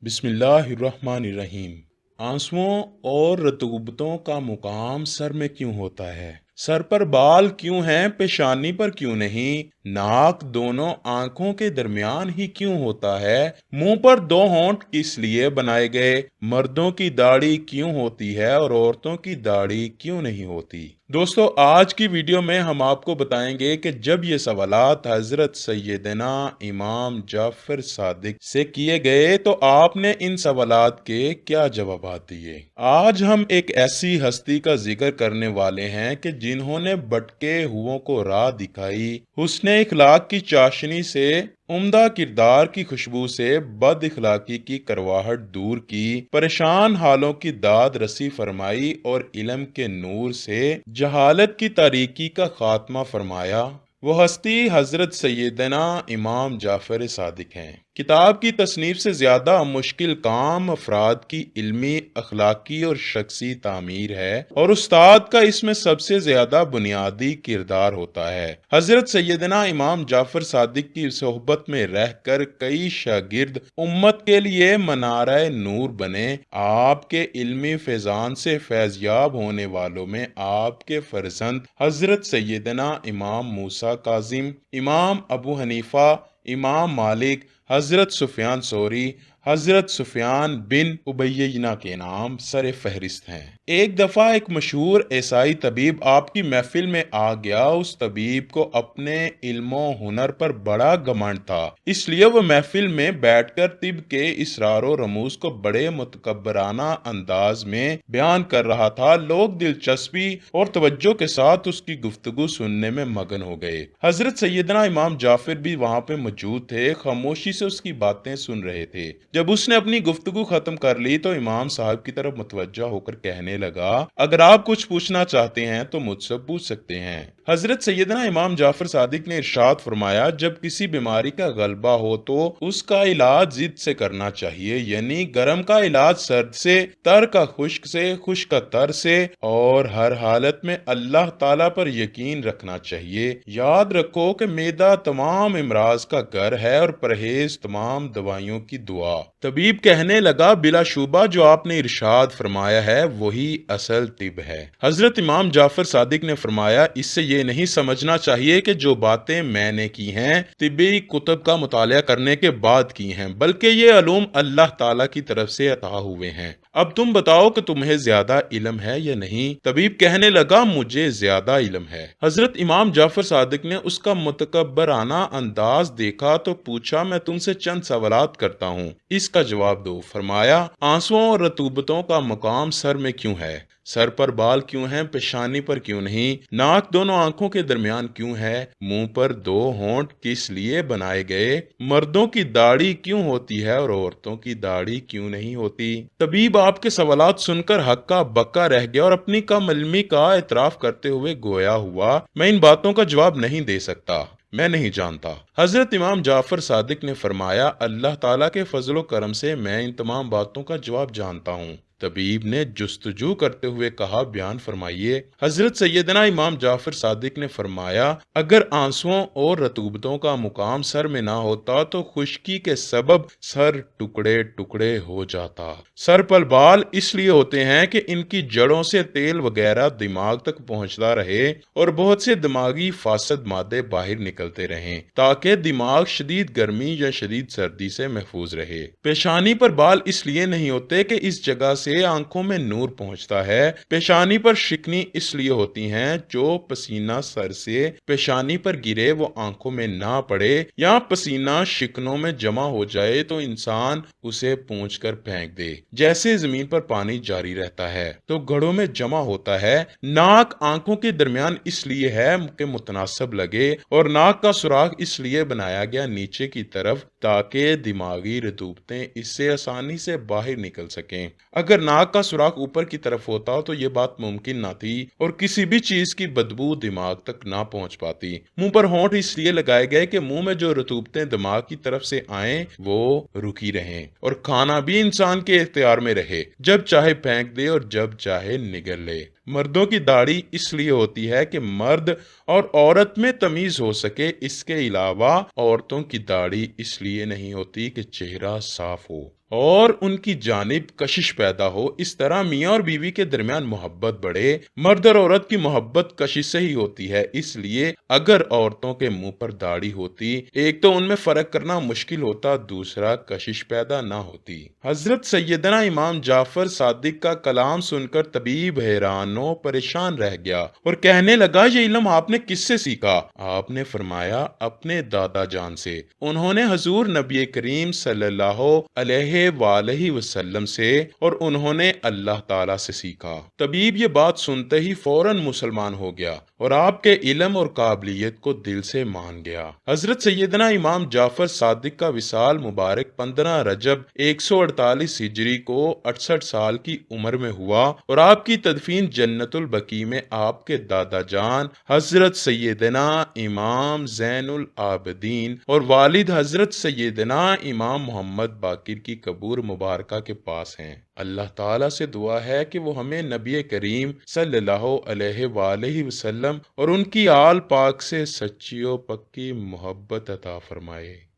बिस्मिल्लाहिर्रहमानिर्रहीम। आंसुओं और रतूबतों का मुकाम सर में क्यों होता है? सर पर बाल क्यों हैं, पेशानी पर क्यों नहीं? नाक दोनों आंखों के दरमियान ही क्यों होता है? मुंह पर दो होंठ किस लिए बनाए गए? मर्दों की दाढ़ी क्यों होती है और औरतों की दाढ़ी क्यों नहीं होती? दोस्तों, आज की वीडियो में हम आपको बताएंगे कि जब ये सवालात हजरत सैयदना इमाम जाफर सादिक से किए गए तो आपने इन सवालात के क्या जवाबात दिए। आज हम एक ऐसी हस्ती का जिक्र करने वाले हैं कि जिन्होंने भटके हुओं को राह दिखाई, हुस्ने इखलाक की चाशनी से, उम्दा किरदार की खुशबू से बद इखलाकी की करवाहट दूर की, परेशान हालों की दाद रसी फरमाई और इल्म के नूर से जहालत की तारीकी का खात्मा फरमाया। वो हस्ती हजरत सैयदना इमाम जाफर सादिक हैं। किताब की तसनीफ से ज्यादा मुश्किल काम अफराद की इल्मी, अखलाकी और शख्सी तामीर है और उस्ताद का इसमें सबसे ज्यादा बुनियादी किरदार होता है। हजरत सैयदना इमाम जाफर सादिक की सोहबत में रहकर कई शागिर्द उम्मत के लिए मनारा नूर बने। आपके इल्मी फैजान से फैजयाब होने वालों में आपके फर्जंद हजरत सैयदना इमाम मूसा काजिम, इमाम अबू हनीफा, इमाम मालिक, हजरत सुफियान सौरी, हजरत सुफियान बिन उबैयना के नाम सर फहरिस्त हैं। एक दफा एक मशहूर ईसाई तबीब आपकी महफिल में आ गया। उस तबीब को अपने इल्मो हुनर पर बड़ा घमंड था, इसलिए वो महफिल में बैठकर तिब के इसरारो रमूज को बड़े मुतकब्बराना अंदाज में बयान कर रहा था। लोग दिलचस्पी और तवज्जो के साथ उसकी गुफ्तगू सुनने में मगन हो गए। हजरत सैयदना इमाम जाफिर भी वहां पे मौजूद थे, खामोशी से उसकी बातें सुन रहे थे। जब उसने अपनी गुफ्तगू खत्म कर ली तो इमाम साहब की तरफ मुतवज्जा होकर कहने लगा, अगर आप कुछ पूछना चाहते हैं तो मुझसे पूछ सकते हैं। हजरत सैयदना इमाम जाफर सादिक ने इरशाद फरमाया, जब किसी बीमारी का गलबा हो तो उसका इलाज जिद से करना चाहिए, यानी गर्म का इलाज सर्द से, तर का खुश्क से, खुश्क का तर से, और हर हालत में अल्लाह ताला पर यकीन रखना चाहिए। याद रखो कि मैदा तमाम इमराज का घर है और परहेज तमाम दवाइयों की दुआ। तबीब कहने लगा, बिलाशुबा जो आपने इरशाद फरमाया है वही असल तिब है। हजरत इमाम जाफर सादिक ने फरमाया, इससे ये नहीं समझना चाहिए कि जो बातें मैंने की हैं तिब्बी कुतुब का मुतालिया करने के बाद की हैं, बल्कि ये अलूम अल्लाह ताला की तरफ से अता हुए हैं। अब तुम बताओ कि तुम्हें ज्यादा इल्म है या नहीं? तबीब कहने लगा, मुझे ज्यादा इल्म है। हजरत इमाम जाफर सादिक ने उसका मुतकब्बराना अंदाज देखा तो पूछा, मैं तुमसे चंद सवालात करता हूँ, इसका जवाब दो। फरमाया, आंसुओं और रतूबतों का मुकाम सर में क्यों है? सर पर बाल क्यों हैं, पेशानी पर क्यों नहीं? नाक दोनों आंखों के दरमियान क्यों है? मुंह पर दो होंठ किस लिए बनाए गए? मर्दों की दाढ़ी क्यों होती है और औरतों की दाढ़ी क्यों नहीं होती? तबीब आपके सवालात सुनकर हक्का बक्का रह गया और अपनी कम इल्मी का एतराफ करते हुए गोया हुआ, मैं इन बातों का जवाब नहीं दे सकता, मैं नहीं जानता। हजरत इमाम जाफर सादिक ने फरमाया, अल्लाह ताला के फजलो करम से मैं इन तमाम बातों का जवाब जानता हूँ। तबीब ने जुस्तजू करते हुए कहा, बयान फरमाइए। हजरत सैयदना इमाम जाफर सादिक ने फरमाया, अगर आंसुओं और रतूबतों का मुकाम सर में ना होता तो खुश्की के सबब सर टुकड़े टुकड़े हो जाता। सर पर बाल इसलिए होते हैं कि इनकी जड़ों से तेल वगैरह दिमाग तक पहुंचता रहे और बहुत से दिमागी फासद मादे बाहर निकलते रहें, ताकि दिमाग शदीद गर्मी या शदीद सर्दी से महफूज रहे। पेशानी पर बाल इसलिए नहीं होते कि इस जगह से आंखों में नूर पहुंचता है। पेशानी पर शिकनी इसलिए होती हैं जो पसीना सर से पेशानी पर गिरे वो आंखों में ना पड़े, या पसीना शिकनों में जमा हो जाए तो इंसान उसे पूंछ कर फेंक दे। जैसे जमीन पर पानी जारी रहता है तो घड़ों में जमा होता है। नाक आंखों के दरमियान इसलिए है कि मुतनासिब लगे, और नाक का सुराख इसलिए बनाया गया नीचे की तरफ ताकि दिमागी रतूबतें इससे आसानी से बाहर निकल सकें। अगर नाक का सुराख ऊपर की तरफ होता तो ये बात मुमकिन ना थी और किसी भी चीज की बदबू दिमाग तक ना पहुंच पाती। मुंह पर होंठ इसलिए लगाए गए कि मुंह में जो रतूबतें दिमाग की तरफ से आएं वो रुकी रहें और खाना भी इंसान के इख्तियार में रहे, जब चाहे फेंक दे और जब चाहे निगल ले। مردوں کی داڑھی اس لیے ہوتی ہے کہ مرد اور عورت میں تمیز ہو سکے، اس کے علاوہ عورتوں کی داڑھی اس لیے نہیں ہوتی کہ چہرہ صاف ہو اور ان کی جانب کشش پیدا ہو، اس طرح میاں اور بیوی کے درمیان محبت بڑھے۔ مرد اور عورت کی محبت کشش سے ہی ہوتی ہے، اس لیے اگر عورتوں کے منہ پر داڑھی ہوتی، ایک تو ان میں فرق کرنا مشکل ہوتا، دوسرا کشش پیدا نہ ہوتی۔ حضرت سیدنا امام جعفر صادق کا کلام سن کر طبیب حیران و پریشان رہ گیا اور کہنے لگا، یہ علم آپ نے کس سے سیکھا؟ آپ نے فرمایا، اپنے دادا جان سے۔ انہوں نے حضور نبی کریم صلی اللہ علیہ وآلہ وسلم سے اور انہوں نے اللہ تعالی سے سیکھا۔ طبیب یہ بات سنتے ہی فوراً مسلمان ہو گیا اور آپ کے علم اور قابلیت کو دل سے مان گیا۔ حضرت سیدنا امام جعفر صادق کا وصال مبارک 15 رجب 148 ہجری کو 68 سال کی عمر میں ہوا اور آپ کی تدفین جنت البقیع میں آپ کے دادا جان حضرت سیدنا امام زین العابدین اور والد حضرت سیدنا امام محمد باقر کی قبر مبارکہ کے پاس ہیں۔ اللہ تعالیٰ سے دعا ہے کہ وہ ہمیں نبی کریم صلی اللہ علیہ وآلہ وسلم اور ان کی آل پاک سے سچی و پکی محبت عطا فرمائے۔